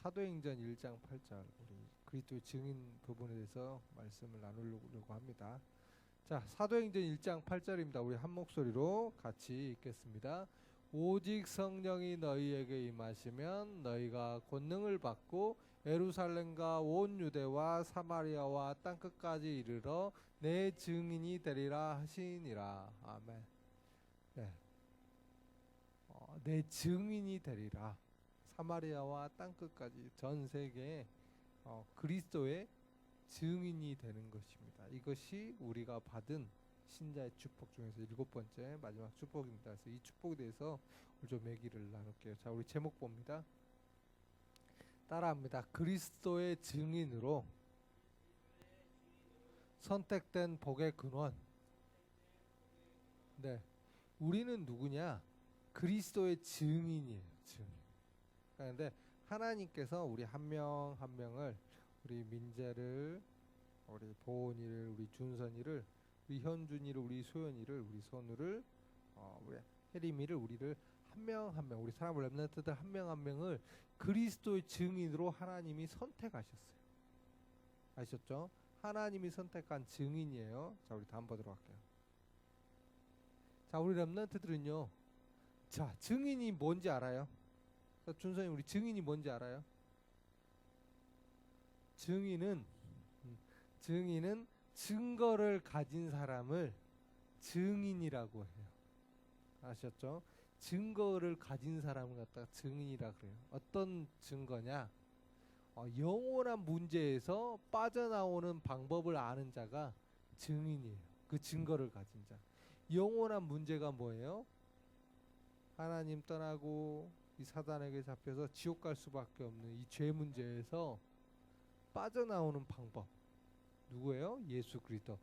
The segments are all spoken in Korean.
사도행전 1장 8절 우리 그리스도의 증인 부분에 대해서 말씀을 나누려고 합니다. 자, 사도행전 1장 8절입니다. 우리 한 목소리로 같이 읽겠습니다. 오직 성령이 너희에게 임하시면 너희가 권능을 받고 예루살렘과 온 유대와 사마리아와 땅끝까지 이르러 내 증인이 되리라 하시니라. 아멘. 네. 내 증인이 되리라. 사마리아와 땅끝까지 전 세계에 그리스도의 증인이 되는 것입니다. 이것이 우리가 받은 신자의 축복 중에서 7번째 마지막 축복입니다. 그래서 이 축복에 대해서 오늘 좀 얘기를 나눌게요. 자, 우리 제목 봅니다. 따라합니다. 그리스도의 증인으로 선택된 복의 근원. 네, 우리는 누구냐? 그리스도의 증인이에요. 증인. 그런데 하나님께서 우리 한 명 한 명을, 우리 민재를, 우리 보은이를, 우리 준선이를, 우리 현준이를, 우리 소연이를, 우리 선우를, 우리 혜림이를, 우리를 한 명 한 명, 우리 사람을 랩런트들 한 명 한 명을 그리스도의 증인으로 하나님이 선택하셨어요. 아셨죠? 하나님이 선택한 증인이에요. 자, 우리 다음 보도록 할게요. 자, 우리 랩런트들은요, 자, 증인이 뭔지 알아요? 준선이, 우리 증인이 뭔지 알아요? 증인은 증거를 가진 사람을 증인이라고 해요. 아셨죠? 증거를 가진 사람을 갖다가 증인이라 그래요. 어떤 증거냐? 영원한 문제에서 빠져나오는 방법을 아는 자가 증인이에요. 그 증거를 가진 자. 영원한 문제가 뭐예요? 하나님 떠나고 이 사단에게 잡혀서 지옥 갈 수밖에 없는 이 죄 문제에서 빠져나오는 방법. 누구예요? 예수 그리스도.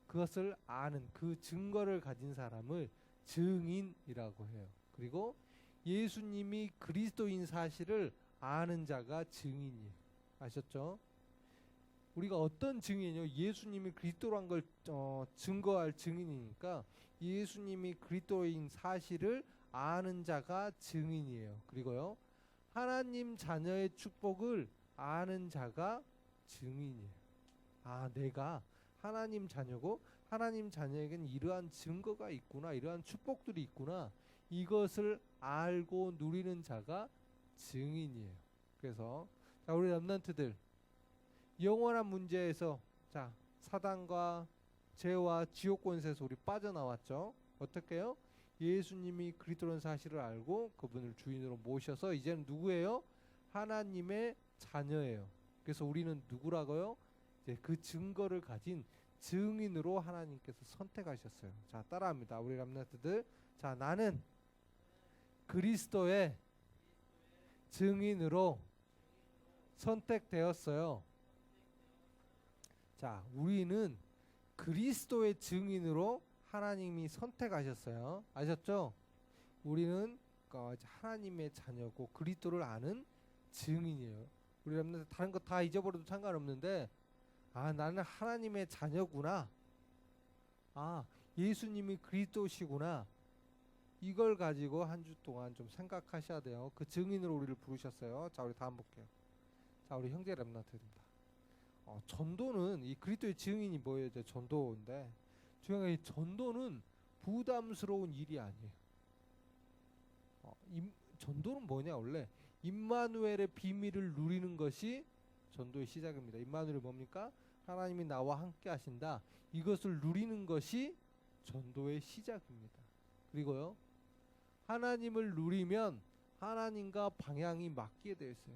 그것을 아는 그 증거를 가진 사람을 증인이라고 해요. 그리고 예수님이 그리스도인 사실을 아는 자가 증인이에요. 아셨죠? 우리가 어떤 증인이요? 예수님이 그리스도란 걸 증거할 증인이니까 예수님이 그리스도인 사실을 아는 자가 증인이에요. 그리고요, 하나님 자녀의 축복을 아는 자가 증인이에요. 아, 내가 하나님 자녀고 하나님 자녀에게는 이러한 증거가 있구나, 이러한 축복들이 있구나, 이것을 알고 누리는 자가 증인이에요. 그래서 자, 우리 렘넌트들 영원한 문제에서, 자, 사단과 죄와 지옥 권세에서 우리 빠져나왔죠. 어떻게 해요? 예수님이 그리스도라는 사실을 알고 그분을 주인으로 모셔서 이제는 누구예요? 하나님의 자녀예요. 그래서 우리는 누구라고요? 이제 그 증거를 가진 증인으로 하나님께서 선택하셨어요. 자, 따라합니다. 우리 람나트들. 자, 나는 그리스도의 증인으로 선택되었어요. 자, 우리는 그리스도의 증인으로 하나님이 선택하셨어요. 아셨죠? 우리는 하나님의 자녀고 그리스도를 아는 증인이에요. 우리 여러분들 다른 거 다 잊어버려도 상관없는데, 아, 나는 하나님의 자녀구나, 아, 예수님이 그리스도시구나, 이걸 가지고 한 주 동안 좀 생각하셔야 돼요. 그 증인으로 우리를 부르셨어요. 자, 우리 다음 볼게요. 자, 우리 형제 렘넌트입니다. 전도는, 이 그리스도의 증인이 뭐예요? 이제 전도인데, 중요한 게 전도는 부담스러운 일이 아니에요. 전도는 뭐냐? 원래 임마누엘의 비밀을 누리는 것이 전도의 시작입니다. 임마누엘이 뭡니까? 하나님이 나와 함께 하신다, 이것을 누리는 것이 전도의 시작입니다. 그리고요, 하나님을 누리면 하나님과 방향이 맞게 되어 있어요.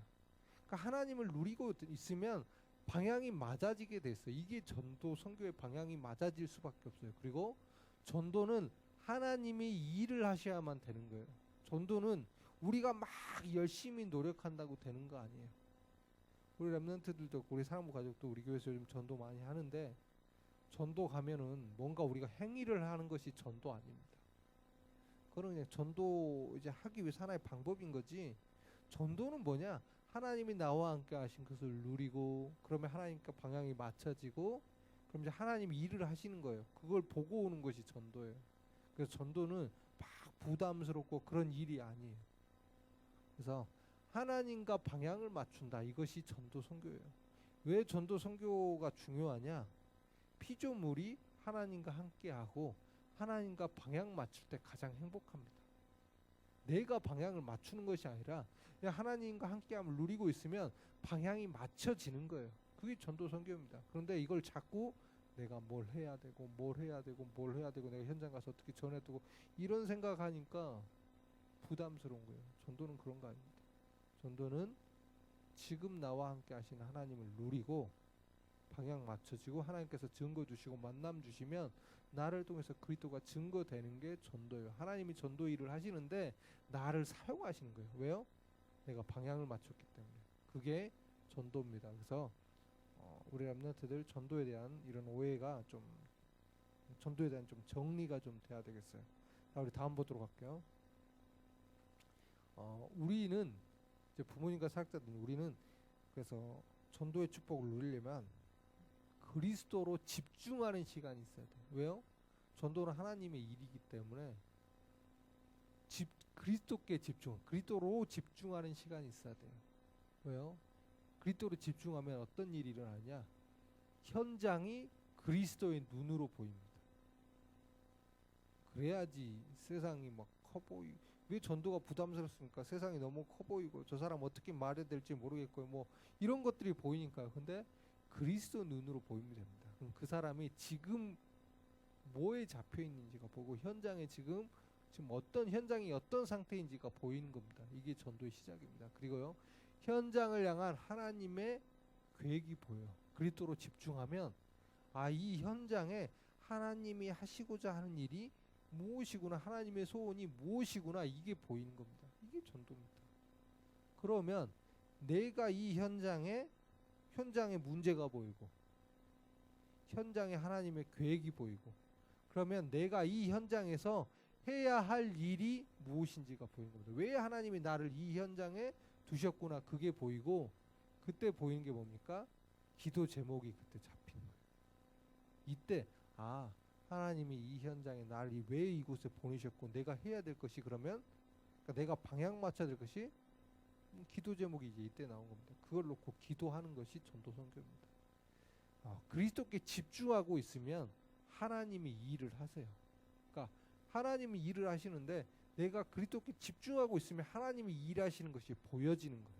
그러니까 하나님을 누리고 있으면 방향이 맞아지게 돼 있어요. 이게 전도 선교의 방향이 맞아질 수밖에 없어요. 그리고 전도는 하나님이 일을 하셔야만 되는 거예요. 전도는 우리가 막 열심히 노력한다고 되는 거 아니에요. 우리 랩런트들도, 우리 사랑부 가족도 우리 교회에서 요즘 전도 많이 하는데, 전도 가면은 뭔가 우리가 행위를 하는 것이 전도 아닙니다. 그건 그냥 전도 이제 하기 위해서 하나의 방법인 거지, 전도는 뭐냐? 하나님이 나와 함께 하신 것을 누리고, 그러면 하나님과 방향이 맞춰지고, 그럼 이제 하나님이 일을 하시는 거예요. 그걸 보고 오는 것이 전도예요. 그래서 전도는 막 부담스럽고 그런 일이 아니에요. 그래서 하나님과 방향을 맞춘다. 이것이 전도 선교예요. 왜 전도 선교가 중요하냐? 피조물이 하나님과 함께하고 하나님과 방향 맞출 때 가장 행복합니다. 내가 방향을 맞추는 것이 아니라 그냥 하나님과 함께함을 누리고 있으면 방향이 맞춰지는 거예요. 그게 전도 선교입니다. 그런데 이걸 자꾸 내가 뭘 해야 되고 뭘 해야 되고 뭘 해야 되고 내가 현장 가서 어떻게 전해두고 이런 생각하니까 부담스러운 거예요. 전도는 그런 거 아닙니다. 전도는 지금 나와 함께 하시는 하나님을 누리고 방향 맞춰지고 하나님께서 증거 주시고 만남 주시면 나를 통해서 그리스도가 증거되는 게 전도예요. 하나님이 전도 일을 하시는데 나를 사용하시는 거예요. 왜요? 내가 방향을 맞췄기 때문에. 그게 전도입니다. 그래서 우리 랩런트들 전도에 대한 이런 오해가 좀 전도에 대한 좀 정리가 좀 돼야 되겠어요. 자, 우리 다음 보도록 할게요. 우리는 이제 부모님과 사역자들 우리는 그래서 전도의 축복을 누리려면 그리스도로 집중하는 시간이 있어야 돼요. 왜요? 전도는 하나님의 일이기 때문에 그리스도께 그리스도로 집중하는 시간이 있어야 돼요. 왜요? 그리스도로 집중하면 어떤 일이 일어나냐? 현장이 그리스도의 눈으로 보입니다. 그래야지 세상이 막 커 보이. 왜 전도가 부담스럽습니까? 세상이 너무 커 보이고 저 사람 어떻게 말해야 될지 모르겠고 뭐 이런 것들이 보이니까. 근데 그리스도 눈으로 보이면 됩니다. 그럼 그 사람이 지금 뭐에 잡혀 있는지가 보고 현장에 지금 어떤 현장이 어떤 상태인지가 보이는 겁니다. 이게 전도의 시작입니다. 그리고요, 현장을 향한 하나님의 계획이 보여요. 그리스도로 집중하면 이 현장에 하나님이 하시고자 하는 일이 무엇이구나, 하나님의 소원이 무엇이구나, 이게 보이는 겁니다. 이게 전도입니다. 그러면 내가 이 현장에 문제가 보이고 현장에 하나님의 계획이 보이고 그러면 내가 이 현장에서 해야 할 일이 무엇인지가 보이는 겁니다. 왜 하나님이 나를 이 현장에 두셨구나, 그게 보이고 그때 보이는 게 뭡니까? 기도 제목이 그때 잡히는 거예요. 이때 하나님이 이 현장에 나를 왜 이곳에 보내셨고 내가 해야 될 것이 그러면 그러니까 내가 방향 맞춰야 될 것이 기도 제목이 이제 이때 나온 겁니다. 그걸 놓고 기도하는 것이 전도 선교입니다. 그리스도께 집중하고 있으면 하나님이 일을 하세요. 그러니까 하나님이 일을 하시는데 내가 그리스도께 집중하고 있으면 하나님이 일하시는 것이 보여지는 거예요.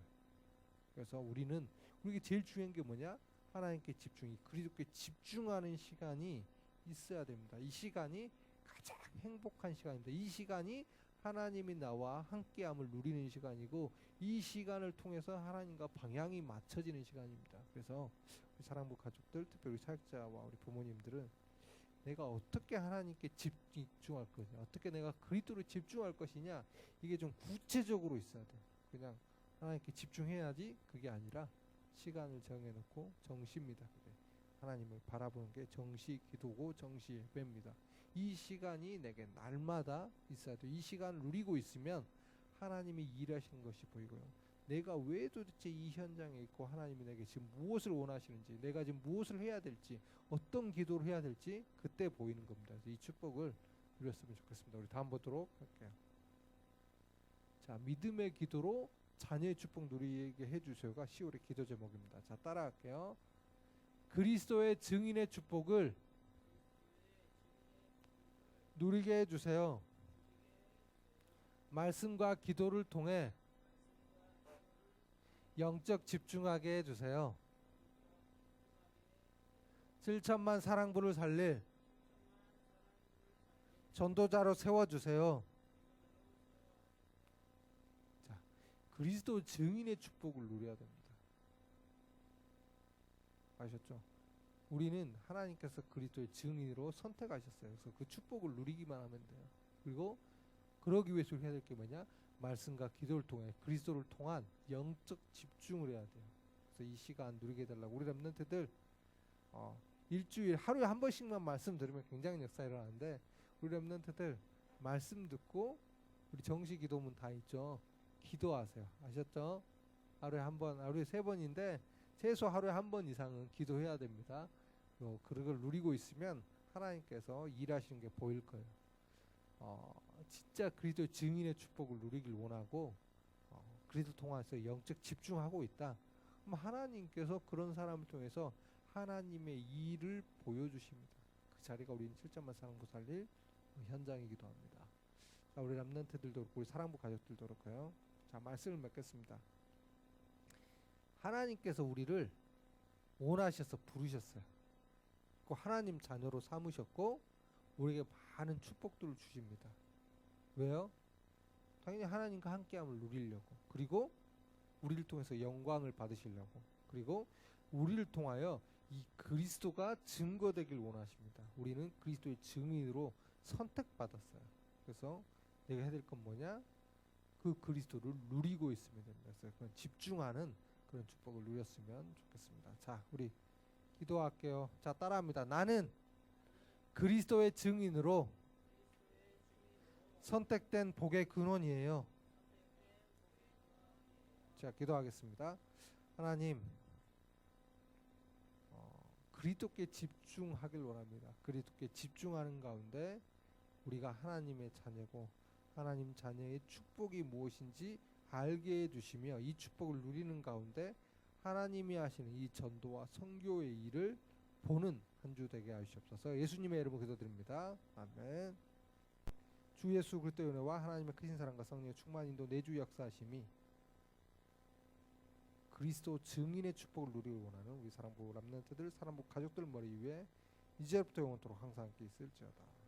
그래서 우리에게 제일 중요한 게 뭐냐? 하나님께 집중이, 그리스도께 집중하는 시간이 있어야 됩니다. 이 시간이 가장 행복한 시간입니다. 이 시간이 하나님이 나와 함께함을 누리는 시간이고 이 시간을 통해서 하나님과 방향이 맞춰지는 시간입니다. 그래서 우리 사랑부 가족들, 특별히 우리 사역자와 우리 부모님들은 내가 어떻게 하나님께 집중할 것이냐, 어떻게 내가 그리스도로 집중할 것이냐, 이게 좀 구체적으로 있어야 돼요. 그냥 하나님께 집중해야지 그게 아니라 시간을 정해놓고 정시입니다. 하나님을 바라보는 게 정시 기도고 정시 예배입니다. 이 시간이 내게 날마다 있어야 돼요. 이 시간을 누리고 있으면 하나님이 일하시는 것이 보이고요. 내가 왜 도대체 이 현장에 있고 하나님이 내게 지금 무엇을 원하시는지, 내가 지금 무엇을 해야 될지, 어떤 기도를 해야 될지 그때 보이는 겁니다. 그래서 이 축복을 누렸으면 좋겠습니다. 우리 다음 보도록 할게요. 자, 믿음의 기도로 자녀의 축복 누리게 해주세요가 10월의 기도 제목입니다. 자, 따라할게요. 그리스도의 증인의 축복을 누리게 해주세요. 말씀과 기도를 통해 영적 집중하게 해주세요. 7천만 사랑부를 살릴 전도자로 세워주세요. 자, 그리스도 증인의 축복을 누려야 됩니다. 아셨죠? 우리는 하나님께서 그리스도의 증인으로 선택하셨어요. 그래서 그 축복을 누리기만 하면 돼요. 그리고 그러기 위해서 해야 될 게 뭐냐? 말씀과 기도를 통해 그리스도를 통한 영적 집중을 해야 돼요. 그래서 이 시간 누리게 해달라고. 우리 랩런트들 일주일 하루에 한 번씩만 말씀 들으면 굉장히 역사 일어나는데 우리 랩런트들 말씀 듣고 우리 정시 기도문 다 있죠. 기도하세요. 아셨죠? 하루에 한 번, 하루에 3번인데 최소 하루에 한 번 이상은 기도해야 됩니다. 그걸 누리고 있으면 하나님께서 일하시는 게 보일 거예요. 진짜 그리스도의 증인의 축복을 누리길 원하고 그리스도 통해서 영적 집중하고 있다. 그럼 하나님께서 그런 사람을 통해서 하나님의 일을 보여주십니다. 그 자리가 우리는 7.1 사랑부 살릴 현장이기도 합니다. 자, 우리 람넌트들도 그렇고 우리 사랑부 가족들도 그렇고요. 자, 말씀을 맺겠습니다. 하나님께서 우리를 원하셔서 부르셨어요. 그 하나님 자녀로 삼으셨고 우리에게 많은 축복들을 주십니다. 왜요? 당연히 하나님과 함께함을 누리려고, 그리고 우리를 통해서 영광을 받으시려고, 그리고 우리를 통하여 이 그리스도가 증거되길 원하십니다. 우리는 그리스도의 증인으로 선택받았어요. 그래서 내가 해야 될 건 뭐냐? 그 그리스도를 누리고 있으면 됩니다. 그래서 그런 집중하는 그런 축복을 누렸으면 좋겠습니다. 자, 우리 기도할게요. 자, 따라합니다. 나는 그리스도의 증인으로 선택된 복의 근원이에요. 자, 기도하겠습니다. 하나님, 그리스도께 집중하길 원합니다. 그리스도께 집중하는 가운데 우리가 하나님의 자녀고 하나님 자녀의 축복이 무엇인지 알게 해주시며 이 축복을 누리는 가운데 하나님이 하시는 이 전도와 선교의 일을 보는 한 주 되게 하시옵소서. 예수님의 이름으로 기도드립니다. 아멘. 주 예수 그리스도의 은혜와 하나님의 크신 사랑과 성령의 충만 인도 내주 역사하심이 그리스도 증인의 축복을 누리길 원하는 우리 사랑부 람넌트들, 사랑부 가족들 머리 위에 이제부터 영원토록 항상 함께 있을지어다.